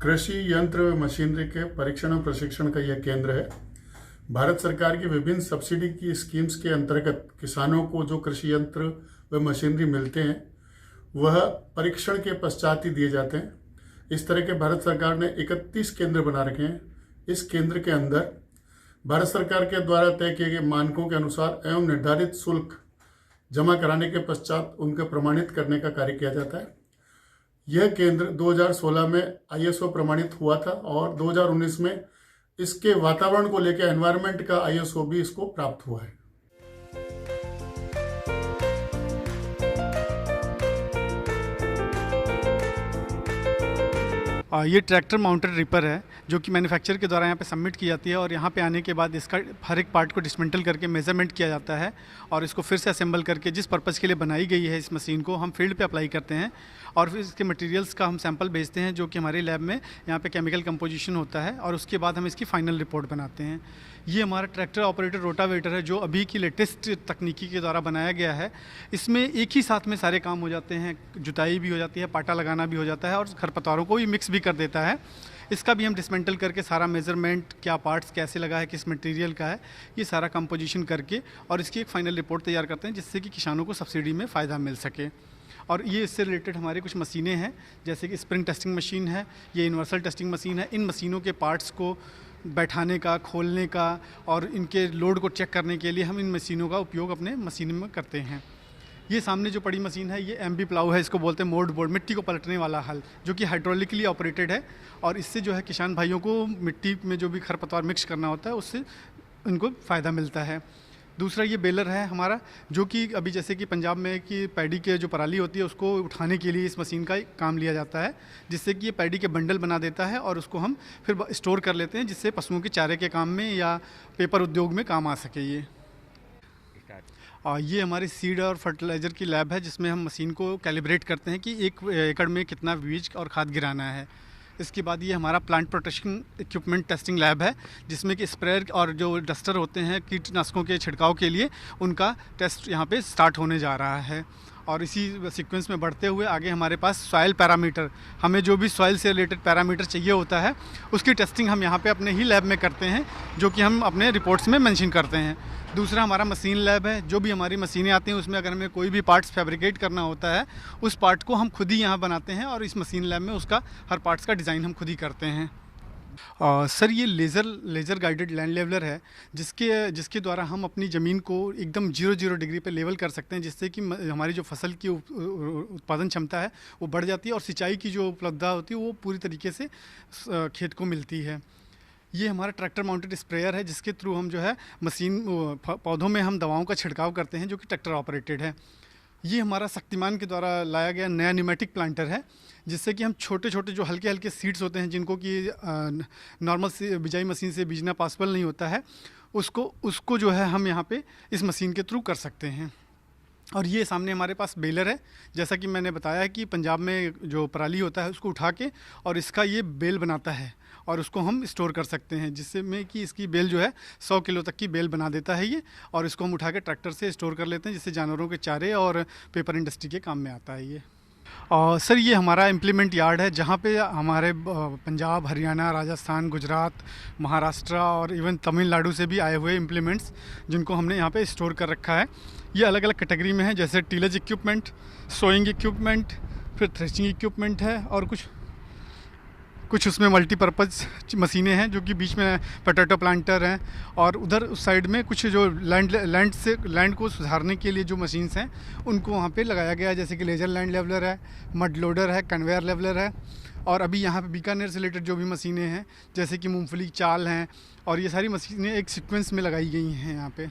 कृषि यंत्र व मशीनरी के परीक्षण और प्रशिक्षण का यह केंद्र है। भारत सरकार की विभिन्न सब्सिडी की स्कीम्स के अंतर्गत किसानों को जो कृषि यंत्र व मशीनरी मिलते हैं वह परीक्षण के पश्चात ही दिए जाते हैं। इस तरह के भारत सरकार ने 31 केंद्र बना रखे हैं। इस केंद्र के अंदर भारत सरकार के द्वारा तय किए गए मानकों के अनुसार एवं निर्धारित शुल्क जमा कराने के पश्चात उनका प्रमाणित करने का कार्य किया जाता है। यह केंद्र 2016 में ISO प्रमाणित हुआ था और 2019 में इसके वातावरण को लेकर एनवायरनमेंट का ISO भी इसको प्राप्त हुआ है। ये ट्रैक्टर माउंटेड रिपर है जो कि मैन्युफैक्चरर के द्वारा यहाँ पे सबमिट की जाती है और यहाँ पे आने के बाद इसका हर एक पार्ट को डिसमेंटल करके मेजरमेंट किया जाता है और इसको फिर से असेंबल करके जिस पर्पज़ के लिए बनाई गई है इस मशीन को हम फील्ड पे अप्लाई करते हैं और फिर इसके मटेरियल्स का हम सैंपल भेजते हैं जो कि हमारे लैब में यहाँ पे केमिकल कंपोजिशन होता है और उसके बाद हम इसकी फाइनल रिपोर्ट बनाते हैं। ये हमारा ट्रैक्टर ऑपरेटेड रोटावेटर है जो अभी की लेटेस्ट तकनीकी के द्वारा बनाया गया है। इसमें एक ही साथ में सारे काम हो जाते हैं, जुताई भी हो जाती है, पाटा लगाना भी हो जाता है और खरपतवारों को भी मिक्स भी कर देता है। इसका भी हम डिसमेंटल करके सारा मेजरमेंट, क्या पार्ट्स कैसे लगा है, किस मटेरियल का है, ये सारा कंपोजिशन करके और इसकी एक फाइनल रिपोर्ट तैयार करते हैं जिससे कि किसानों को सब्सिडी में फ़ायदा मिल सके। और ये इससे रिलेटेड हमारे कुछ मशीनें हैं जैसे कि स्प्रिंग टेस्टिंग मशीन है, ये यूनिवर्सल टेस्टिंग मशीन है। इन मशीनों के पार्ट्स को बैठाने का, खोलने का और इनके लोड को चेक करने के लिए हम इन मशीनों का उपयोग अपने मशीन में करते हैं। ये सामने जो पड़ी मशीन है ये MB प्लाऊ है, इसको बोलते हैं मोल्ड बोर्ड, मिट्टी को पलटने वाला हल, जो कि हाइड्रोलिकली ऑपरेटेड है और इससे जो है किसान भाइयों को मिट्टी में जो भी खरपतवार मिक्स करना होता है उससे उनको फ़ायदा मिलता है। दूसरा ये बेलर है हमारा जो कि अभी जैसे कि पंजाब में कि पैडी के जो पराली होती है उसको उठाने के लिए इस मशीन का काम लिया जाता है जिससे कि ये पैडी के बंडल बना देता है और उसको हम फिर स्टोर कर लेते हैं जिससे पशुओं के चारे के काम में या पेपर उद्योग में काम आ सके। ये हमारी सीड और फर्टिलाइज़र की लैब है जिसमें हम मशीन को कैलिब्रेट करते हैं कि 1 एकड़ में कितना बीज और खाद गिराना है। इसके बाद ये हमारा plant protection equipment testing lab है जिसमें कि स्प्रेयर और जो डस्टर होते हैं कीटनाशकों के छिड़काव के लिए उनका टेस्ट यहाँ पे स्टार्ट होने जा रहा है। और इसी सीक्वेंस में बढ़ते हुए आगे हमारे पास सॉइल पैरामीटर, हमें जो भी सॉइल से रिलेटेड पैरामीटर चाहिए होता है उसकी टेस्टिंग हम यहाँ पे अपने ही लैब में करते हैं जो कि हम अपने रिपोर्ट्स में मेंशन करते हैं। दूसरा हमारा मशीन लैब है, जो भी हमारी मशीनें आती हैं उसमें अगर हमें कोई भी पार्ट्स फैब्रिकेट करना होता है उस पार्ट को हम खुद ही यहाँ बनाते हैं और इस मशीन लैब में उसका हर पार्ट्स का डिज़ाइन हम खुद ही करते हैं। सर ये लेज़र गाइडेड लैंड लेवलर है जिसके द्वारा हम अपनी ज़मीन को एकदम 0 डिग्री पे लेवल कर सकते हैं जिससे कि हमारी जो फसल की उत्पादन क्षमता है वो बढ़ जाती है और सिंचाई की जो उपलब्धता होती है वो पूरी तरीके से खेत को मिलती है। ये हमारा ट्रैक्टर माउंटेड स्प्रेयर है जिसके थ्रू हम जो है मशीन पौधों में हम दवाओं का छिड़काव करते हैं जो कि ट्रैक्टर ऑपरेटेड है। ये हमारा शक्तिमान के द्वारा लाया गया नया न्यूमेटिक प्लांटर है जिससे कि हम छोटे छोटे जो हल्के हल्के सीड्स होते हैं जिनको कि नॉर्मल से बिजाई मशीन से बीजना पॉसिबल नहीं होता है उसको जो है हम यहाँ पे इस मशीन के थ्रू कर सकते हैं। और ये सामने हमारे पास बेलर है, जैसा कि मैंने बताया कि पंजाब में जो पराली होता है उसको उठा के और इसका ये बेल बनाता है और उसको हम स्टोर कर सकते हैं जिससे में कि इसकी बेल जो है 100 किलो तक की बेल बना देता है ये और इसको हम उठा के ट्रैक्टर से स्टोर कर लेते हैं जिससे जानवरों के चारे और पेपर इंडस्ट्री के काम में आता है ये। और सर ये हमारा इम्प्लीमेंट यार्ड है जहाँ पे हमारे पंजाब, हरियाणा, राजस्थान, गुजरात, महाराष्ट्र और इवन तमिलनाडु से भी आए हुए इम्प्लीमेंट्स जिनको हमने यहाँ पे स्टोर कर रखा है। ये अलग अलग कैटेगरी में है जैसे टीलेज इक्विपमेंट, सोइंग इक्विपमेंट, फिर थ्रेशिंग इक्विपमेंट है और कुछ उसमें मल्टीपर्पज़ मशीनें हैं जो कि बीच में पोटैटो प्लांटर हैं और उधर उस साइड में कुछ जो लैंड को सुधारने के लिए जो मशीन्स हैं उनको वहाँ पे लगाया गया है जैसे कि लेजर लैंड लेवलर है, मड लोडर है, कन्वेयर लेवलर है और अभी यहाँ पे बीकानेर से रिलेटेड जो भी मशीनें हैं जैसे कि मूंगफली चाल हैं और ये सारी मशीनें एक सीक्वेंस में लगाई गई हैं यहाँ पे।